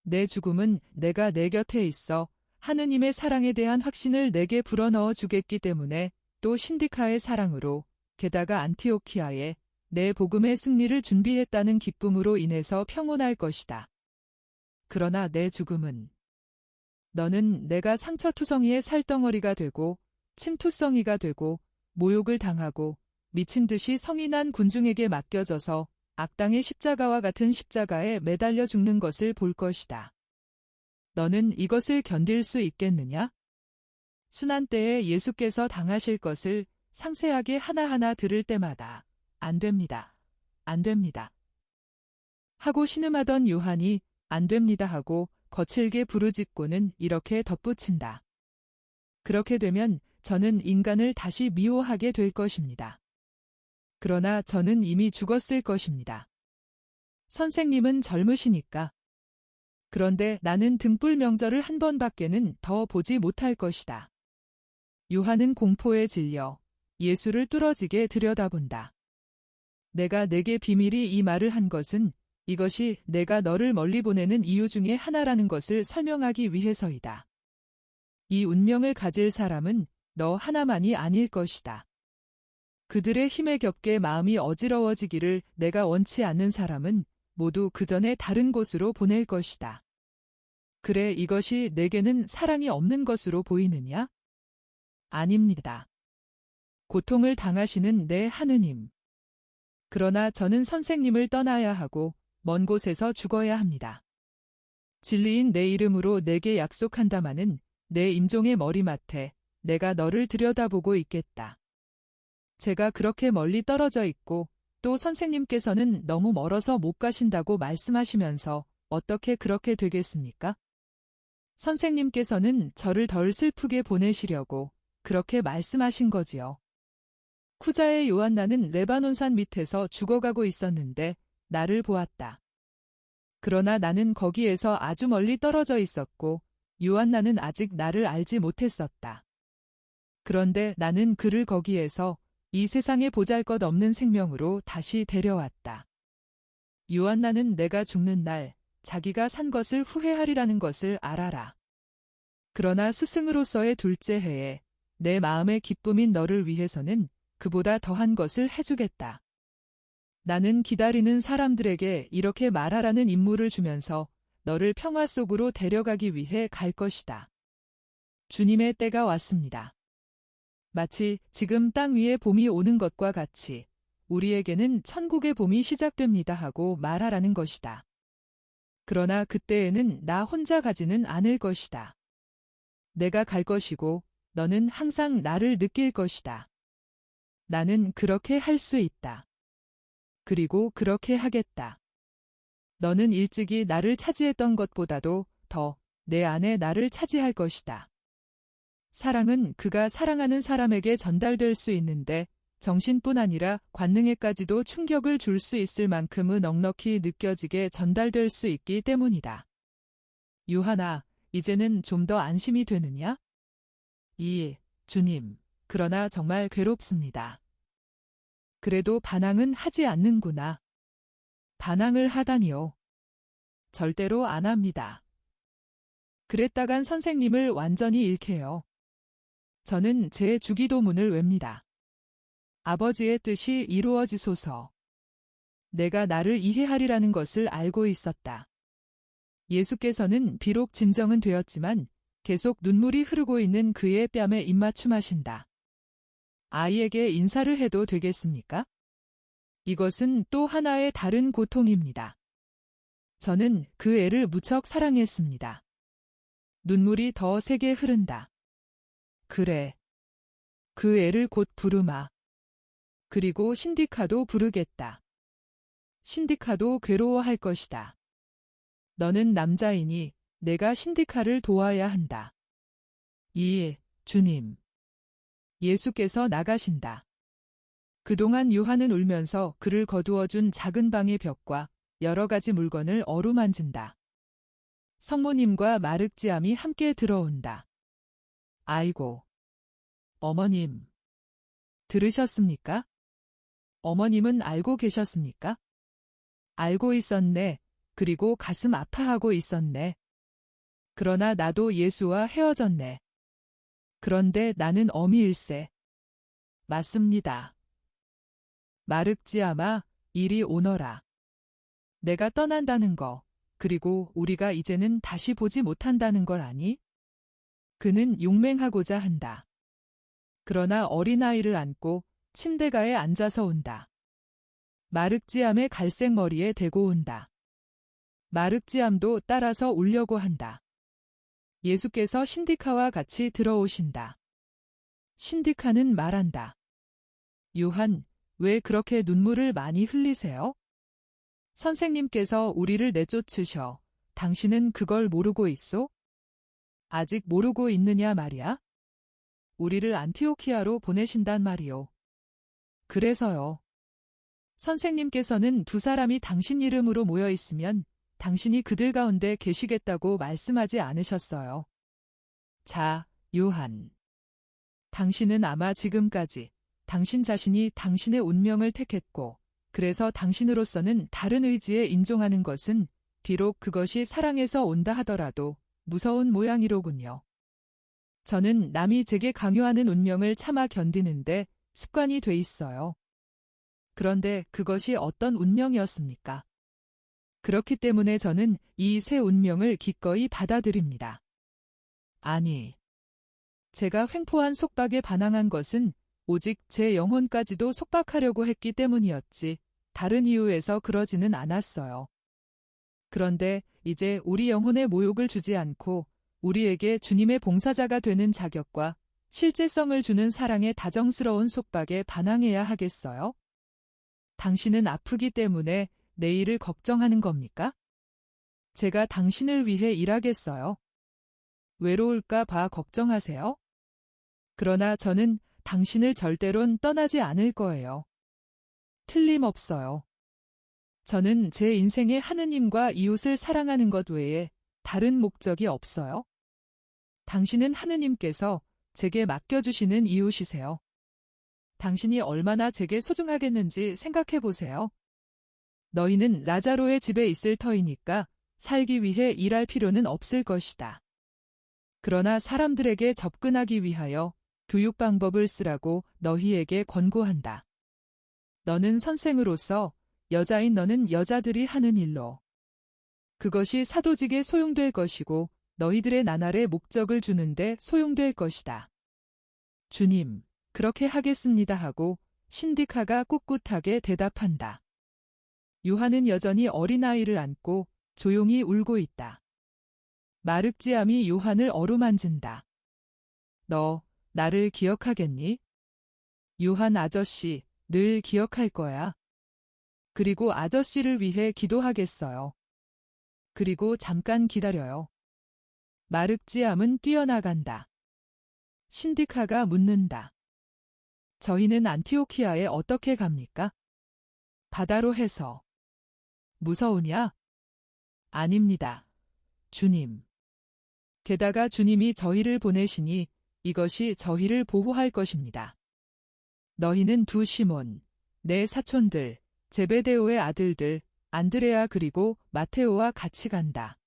[SPEAKER 1] 내 죽음은 내가 내 곁에 있어 하느님의 사랑에 대한 확신을 내게 불어넣어 주겠기 때문에 또 신디카의 사랑으로 게다가 안티오키아에 내 복음의 승리를 준비했다는 기쁨으로 인해서 평온할 것이다. 그러나 내 죽음은 너는 내가 상처투성이의 살덩어리가 되고 침투성이가 되고 모욕을 당하고 미친 듯이 성이 난 군중에게 맡겨져서 악당의 십자가와 같은 십자가에 매달려 죽는 것을 볼 것이다. 너는 이것을 견딜 수 있겠느냐? 순환 때에 예수께서 당하실 것을 상세하게 하나하나 들을 때마다 안 됩니다. 안 됩니다. 하고 신음하던 요한이 안 됩니다 하고 거칠게 부르짖고는 이렇게 덧붙인다. 그렇게 되면 저는 인간을 다시 미워하게 될 것입니다. 그러나 저는 이미 죽었을 것입니다. 선생님은 젊으시니까. 그런데 나는 등불 명절을 한 번밖에는 더 보지 못할 것이다. 요한은 공포에 질려 예수를 뚫어지게 들여다본다. 내가 내게 비밀이 이 말을 한 것은 이것이 내가 너를 멀리 보내는 이유 중에 하나라는 것을 설명하기 위해서이다. 이 운명을 가질 사람은 너 하나만이 아닐 것이다. 그들의 힘에 겹게 마음이 어지러워지기를 내가 원치 않는 사람은 모두 그 전에 다른 곳으로 보낼 것이다. 그래, 이것이 내게는 사랑이 없는 것으로 보이느냐? 아닙니다. 고통을 당하시는 내 하느님. 그러나 저는 선생님을 떠나야 하고 먼 곳에서 죽어야 합니다. 진리인 내 이름으로 내게 약속한다마는 내 임종의 머리맡에 내가 너를 들여다보고 있겠다. 제가 그렇게 멀리 떨어져 있고 또 선생님께서는 너무 멀어서 못 가신다고 말씀하시면서 어떻게 그렇게 되겠습니까? 선생님께서는 저를 덜 슬프게 보내시려고 그렇게 말씀하신 거지요. 쿠자의 요한나는 레바논산 밑에서 죽어가고 있었는데 나를 보았다. 그러나 나는 거기에서 아주 멀리 떨어져 있었고 요한나는 아직 나를 알지 못했었다. 그런데 나는 그를 거기에서 이 세상에 보잘것없는 생명으로 다시 데려왔다. 요한나는 내가 죽는 날 자기가 산 것을 후회하리라는 것을 알아라. 그러나 스승으로서의 둘째 해에 내 마음의 기쁨인 너를 위해서는 그보다 더한 것을 해주겠다. 나는 기다리는 사람들에게 이렇게 말하라는 임무를 주면서 너를 평화 속으로 데려가기 위해 갈 것이다. 주님의 때가 왔습니다. 마치 지금 땅 위에 봄이 오는 것과 같이 우리에게는 천국의 봄이 시작됩니다 하고 말하라는 것이다. 그러나 그때에는 나 혼자 가지는 않을 것이다. 내가 갈 것이고 너는 항상 나를 느낄 것이다. 나는 그렇게 할 수 있다. 그리고 그렇게 하겠다. 너는 일찍이 나를 차지했던 것보다도 더 내 안에 나를 차지할 것이다. 사랑은 그가 사랑하는 사람에게 전달될 수 있는데 정신뿐 아니라 관능에까지도 충격을 줄 수 있을 만큼은 넉넉히 느껴지게 전달될 수 있기 때문이다. 요한아, 이제는 좀 더 안심이 되느냐? 주님, 그러나 정말 괴롭습니다. 그래도 반항은 하지 않는구나. 반항을 하다니요. 절대로 안 합니다. 그랬다간 선생님을 완전히 잃게요. 저는 제 주기도문을 웹니다. 아버지의 뜻이 이루어지소서. 내가 나를 이해하리라는 것을 알고 있었다. 예수께서는 비록 진정은 되었지만 계속 눈물이 흐르고 있는 그의 뺨에 입맞춤하신다. 아이에게 인사를 해도 되겠습니까? 이것은 또 하나의 다른 고통입니다. 저는 그 애를 무척 사랑했습니다. 눈물이 더 세게 흐른다. 그래. 그 애를 곧 부르마. 그리고 신디카도 부르겠다. 신디카도 괴로워할 것이다. 너는 남자이니 내가 신디카를 도와야 한다. 주님. 예수께서 나가신다. 그동안 요한은 울면서 그를 거두어준 작은 방의 벽과 여러 가지 물건을 어루만진다. 성모님과 마륵지암이 함께 들어온다. 아이고. 어머님. 들으셨습니까? 어머님은 알고 계셨습니까? 알고 있었네. 그리고 가슴 아파하고 있었네. 그러나 나도 예수와 헤어졌네. 그런데 나는 어미일세. 맞습니다. 마륵지암아, 이리 오너라. 내가 떠난다는 거, 그리고 우리가 이제는 다시 보지 못한다는 걸 아니? 그는 용맹하고자 한다. 그러나 어린아이를 안고 침대가에 앉아서 온다. 마륵지암의 갈색 머리에 대고 온다. 마륵지암도 따라서 울려고 한다. 예수께서 신디카와 같이 들어오신다. 신디카는 말한다. 요한, 왜 그렇게 눈물을 많이 흘리세요? 선생님께서 우리를 내쫓으셔. 당신은 그걸 모르고 있소? 아직 모르고 있느냐 말이야? 우리를 안티오키아로 보내신단 말이오. 그래서요. 선생님께서는 두 사람이 당신 이름으로 모여 있으면 당신이 그들 가운데 계시겠다고 말씀하지 않으셨어요. 자, 요한. 당신은 아마 지금까지 당신 자신이 당신의 운명을 택했고, 그래서 당신으로서는 다른 의지에 인종하는 것은 비록 그것이 사랑에서 온다 하더라도 무서운 모양이로군요. 저는 남이 제게 강요하는 운명을 참아 견디는데 습관이 돼 있어요. 그런데 그것이 어떤 운명이었습니까? 그렇기 때문에 저는 이 새 운명을 기꺼이 받아들입니다. 아니, 제가 횡포한 속박에 반항한 것은 오직 제 영혼까지도 속박하려고 했기 때문이었지, 다른 이유에서 그러지는 않았어요. 그런데 이제 우리 영혼에 모욕을 주지 않고 우리에게 주님의 봉사자가 되는 자격과 실제성을 주는 사랑의 다정스러운 속박에 반항해야 하겠어요? 당신은 아프기 때문에 내일을 걱정하는 겁니까? 제가 당신을 위해 일하겠어요. 외로울까 봐 걱정하세요? 그러나 저는 당신을 절대론 떠나지 않을 거예요. 틀림없어요. 저는 제 인생에 하느님과 이웃을 사랑하는 것 외에 다른 목적이 없어요. 당신은 하느님께서 제게 맡겨주시는 이웃이세요. 당신이 얼마나 제게 소중하겠는지 생각해 보세요. 너희는 라자로의 집에 있을 터이니까 살기 위해 일할 필요는 없을 것이다. 그러나 사람들에게 접근하기 위하여 교육 방법을 쓰라고 너희에게 권고한다. 너는 선생으로서 여자인 너는 여자들이 하는 일로. 그것이 사도직에 소용될 것이고 너희들의 나날의 목적을 주는데 소용될 것이다. 주님, 그렇게 하겠습니다 하고 신디카가 꿋꿋하게 대답한다. 요한은 여전히 어린아이를 안고 조용히 울고 있다. 마륵지암이 요한을 어루만진다. 너 나를 기억하겠니? 요한 아저씨, 늘 기억할 거야. 그리고 아저씨를 위해 기도하겠어요. 그리고 잠깐 기다려요. 마륵지암은 뛰어나간다. 신디카가 묻는다. 저희는 안티오키아에 어떻게 갑니까? 바다로 해서. 무서우냐? 아닙니다. 주님. 게다가 주님이 저희를 보내시니 이것이 저희를 보호할 것입니다. 너희는 두 시몬, 내 사촌들, 제베데오의 아들들, 안드레아 그리고 마테오와 같이 간다.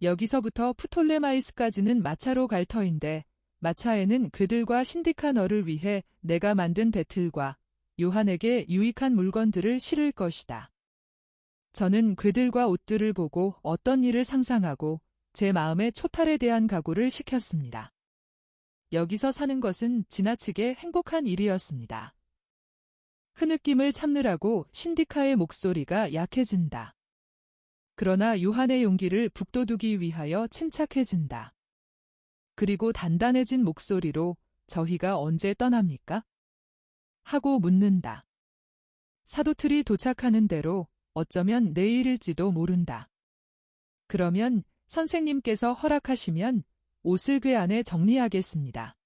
[SPEAKER 1] 여기서부터 프톨레마이스까지는 마차로 갈 터인데 마차에는 그들과 신디카 너를 위해 내가 만든 배틀과 요한에게 유익한 물건들을 실을 것이다. 저는 그들과 옷들을 보고 어떤 일을 상상하고 제 마음의 초탈에 대한 각오를 시켰습니다. 여기서 사는 것은 지나치게 행복한 일이었습니다. 흐느낌을 참느라고 신디카의 목소리가 약해진다. 그러나 요한의 용기를 북돋우기 위하여 침착해진다. 그리고 단단해진 목소리로 저희가 언제 떠납니까? 하고 묻는다. 사도틀이 도착하는 대로 어쩌면 내일일지도 모른다. 그러면 선생님께서 허락하시면 옷을 그 안에 정리하겠습니다.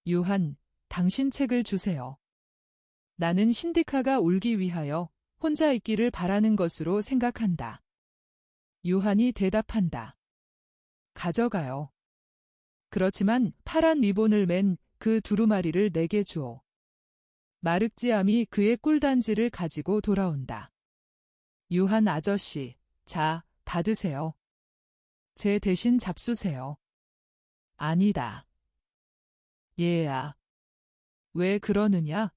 [SPEAKER 1] 요한, 당신 책을 주세요. 나는 신디카가 울기 위하여 혼자 있기를 바라는 것으로 생각한다. 요한이 대답한다. 가져가요. 그렇지만 파란 리본을 맨 그 두루마리를 내게 주오. 마륵지암이 그의 꿀단지를 가지고 돌아온다. 요한 아저씨, 자, 받으세요. 제 대신 잡수세요. 아니다. 얘야. 왜 그러느냐?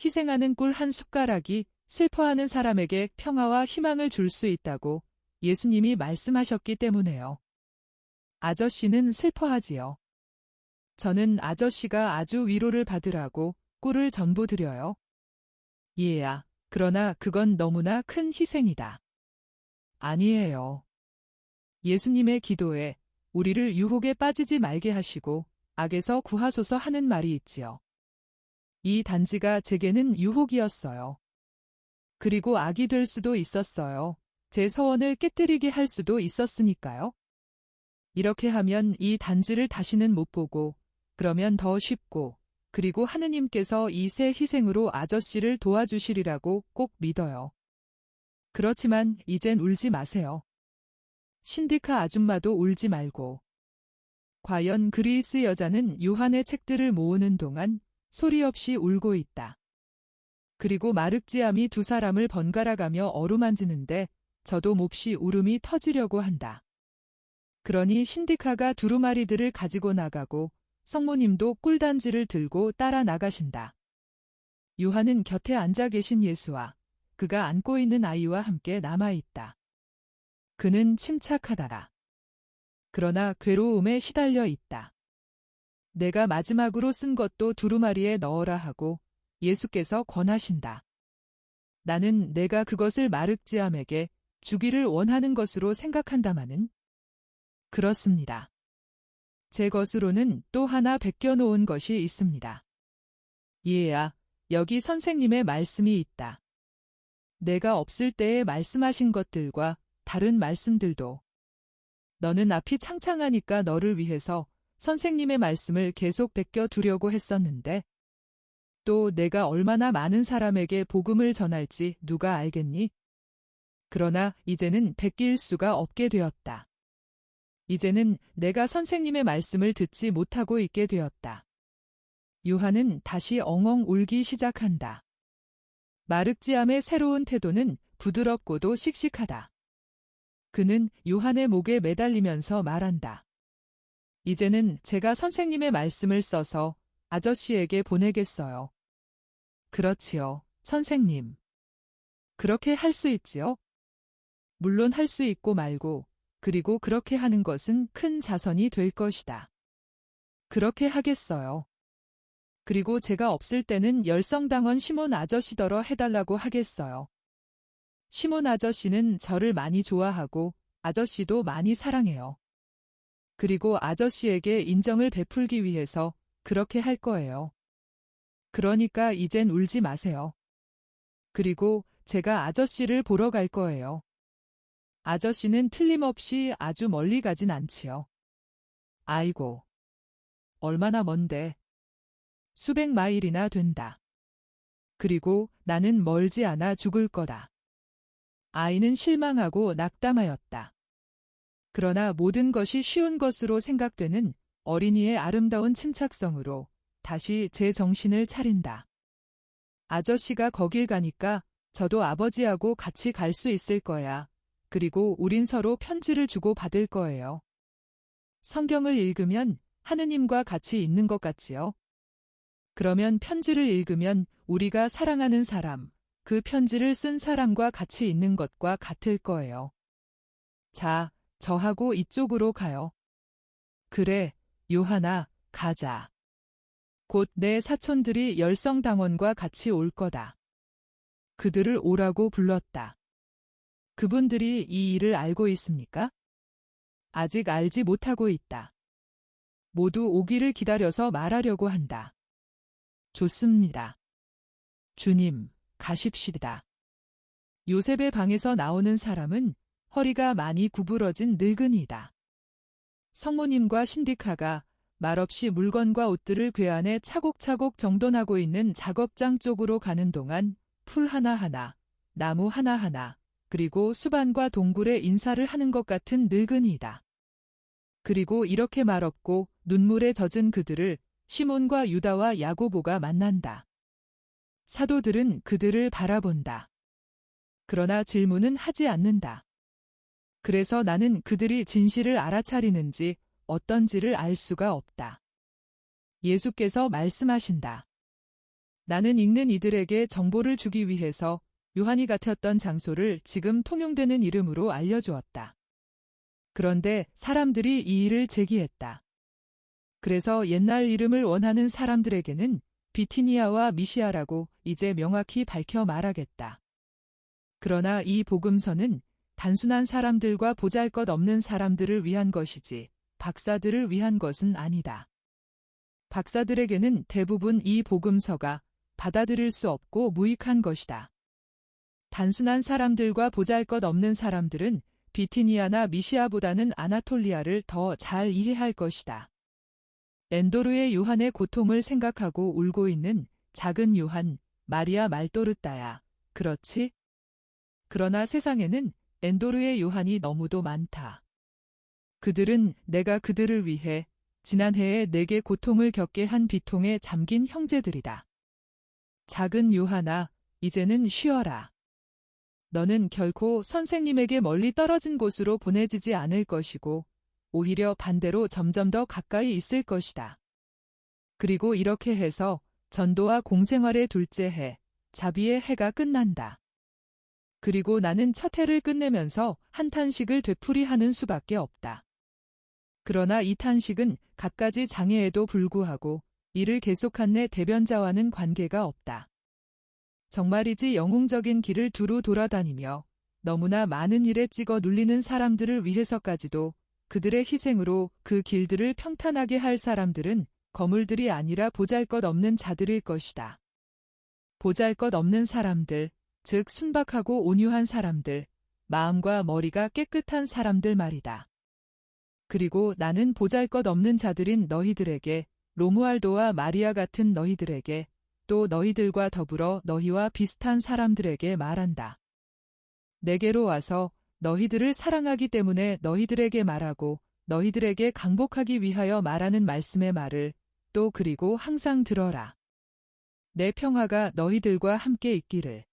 [SPEAKER 1] 희생하는 꿀 한 숟가락이 슬퍼하는 사람에게 평화와 희망을 줄 수 있다고 예수님이 말씀하셨기 때문에요. 아저씨는 슬퍼하지요. 저는 아저씨가 아주 위로를 받으라고 꿀을 전부 드려요. 얘야, 그러나 그건 너무나 큰 희생이다. 아니에요. 예수님의 기도에 우리를 유혹에 빠지지 말게 하시고 악에서 구하소서 하는 말이 있지요. 이 단지가 제게는 유혹이었어요. 그리고 악이 될 수도 있었어요. 제 서원을 깨뜨리게 할 수도 있었으니까요. 이렇게 하면 이 단지를 다시는 못 보고, 그러면 더 쉽고, 그리고 하느님께서 이 새 희생으로 아저씨를 도와주시리라고 꼭 믿어요. 그렇지만 이젠 울지 마세요. 신디카 아줌마도 울지 말고. 과연 그리스 여자는 요한의 책들을 모으는 동안 소리 없이 울고 있다. 그리고 마륵지암이 두 사람을 번갈아가며 어루만지는데 저도 몹시 울음이 터지려고 한다. 그러니 신디카가 두루마리들을 가지고 나가고 성모님도 꿀단지를 들고 따라 나가신다. 요한은 곁에 앉아 계신 예수와 그가 안고 있는 아이와 함께 남아있다. 그는 침착하다라. 그러나 괴로움에 시달려 있다. 내가 마지막으로 쓴 것도 두루마리에 넣어라 하고 예수께서 권하신다. 나는 내가 그것을 마륵지암에게 주기를 원하는 것으로 생각한다마는 그렇습니다. 제 것으로는 또 하나 베껴놓은 것이 있습니다. 얘야, 여기 선생님의 말씀이 있다. 내가 없을 때에 말씀하신 것들과 다른 말씀들도. 너는 앞이 창창하니까 너를 위해서 선생님의 말씀을 계속 베껴 두려고 했었는데 또 내가 얼마나 많은 사람에게 복음을 전할지 누가 알겠니? 그러나 이제는 베낄 수가 없게 되었다. 이제는 내가 선생님의 말씀을 듣지 못하고 있게 되었다. 요한은 다시 엉엉 울기 시작한다. 마륵지암의 새로운 태도는 부드럽고도 씩씩하다. 그는 요한의 목에 매달리면서 말한다. 이제는 제가 선생님의 말씀을 써서 아저씨에게 보내겠어요. 그렇지요, 선생님. 그렇게 할 수 있지요? 물론 할 수 있고 말고, 그리고 그렇게 하는 것은 큰 자선이 될 것이다. 그렇게 하겠어요. 그리고 제가 없을 때는 열성당원 시몬 아저씨더러 해달라고 하겠어요. 시몬 아저씨는 저를 많이 좋아하고 아저씨도 많이 사랑해요. 그리고 아저씨에게 인정을 베풀기 위해서 그렇게 할 거예요. 그러니까 이젠 울지 마세요. 그리고 제가 아저씨를 보러 갈 거예요. 아저씨는 틀림없이 아주 멀리 가진 않지요. 아이고, 얼마나 먼데. 수백 마일이나 된다. 그리고 나는 멀지 않아 죽을 거다. 아이는 실망하고 낙담하였다. 그러나 모든 것이 쉬운 것으로 생각되는 어린이의 아름다운 침착성으로 다시 제 정신을 차린다. 아저씨가 거길 가니까 저도 아버지하고 같이 갈 수 있을 거야. 그리고 우린 서로 편지를 주고 받을 거예요. 성경을 읽으면 하느님과 같이 있는 것 같지요? 그러면 편지를 읽으면 우리가 사랑하는 사람, 그 편지를 쓴 사람과 같이 있는 것과 같을 거예요. 자, 저하고 이쪽으로 가요. 그래, 요한아, 가자. 곧 내 사촌들이 열성당원과 같이 올 거다. 그들을 오라고 불렀다. 그분들이 이 일을 알고 있습니까? 아직 알지 못하고 있다. 모두 오기를 기다려서 말하려고 한다. 좋습니다. 주님, 가십시다. 요셉의 방에서 나오는 사람은 허리가 많이 구부러진 늙은이다. 성모님과 신디카가 말없이 물건과 옷들을 궤안에 차곡차곡 정돈하고 있는 작업장 쪽으로 가는 동안 풀 하나하나, 나무 하나하나, 그리고 수반과 동굴에 인사를 하는 것 같은 늙은이다. 그리고 이렇게 말없고 눈물에 젖은 그들을 시몬과 유다와 야고보가 만난다. 사도들은 그들을 바라본다. 그러나 질문은 하지 않는다. 그래서 나는 그들이 진실을 알아차리는지 어떤지를 알 수가 없다. 예수께서 말씀하신다. 나는 읽는 이들에게 정보를 주기 위해서 요한이 갇혔던 장소를 지금 통용되는 이름으로 알려주었다. 그런데 사람들이 이 일을 제기했다. 그래서 옛날 이름을 원하는 사람들에게는 비티니아와 미시아라고 이제 명확히 밝혀 말하겠다. 그러나 이 복음서는 단순한 사람들과 보잘것없는 사람들을 위한 것이지 박사들을 위한 것은 아니다. 박사들에게는 대부분 이 복음서가 받아들일 수 없고 무익한 것이다. 단순한 사람들과 보잘것없는 사람들은 비티니아나 미시아보다는 아나톨리아를 더 잘 이해할 것이다. 엔도르의 요한의 고통을 생각하고 울고 있는 작은 요한, 마리아 말도르따야. 그렇지? 그러나 세상에는 엔도르의 요한이 너무도 많다. 그들은 내가 그들을 위해 지난해에 내게 고통을 겪게 한 비통에 잠긴 형제들이다. 작은 요한아, 이제는 쉬어라. 너는 결코 선생님에게 멀리 떨어진 곳으로 보내지지 않을 것이고 오히려 반대로 점점 더 가까이 있을 것이다. 그리고 이렇게 해서 전도와 공생활의 둘째 해, 자비의 해가 끝난다. 그리고 나는 첫 해를 끝내면서 한탄식을 되풀이하는 수밖에 없다. 그러나 이 탄식은 갖가지 장애에도 불구하고 이를 계속한 내 대변자와는 관계가 없다. 정말이지 영웅적인 길을 두루 돌아다니며 너무나 많은 일에 찍어 눌리는 사람들을 위해서까지도 그들의 희생으로 그 길들을 평탄하게 할 사람들은 거물들이 아니라 보잘것없는 자들일 것이다. 보잘것없는 사람들, 즉 순박하고 온유한 사람들, 마음과 머리가 깨끗한 사람들 말이다. 그리고 나는 보잘것없는 자들인 너희들에게, 로무알도와 마리아 같은 너희들에게, 또 너희들과 더불어 너희와 비슷한 사람들에게 말한다. 내게로 와서 너희들을 사랑하기 때문에 너희들에게 말하고 너희들에게 강복하기 위하여 말하는 말씀의 말을 또 그리고 항상 들어라. 내 평화가 너희들과 함께 있기를.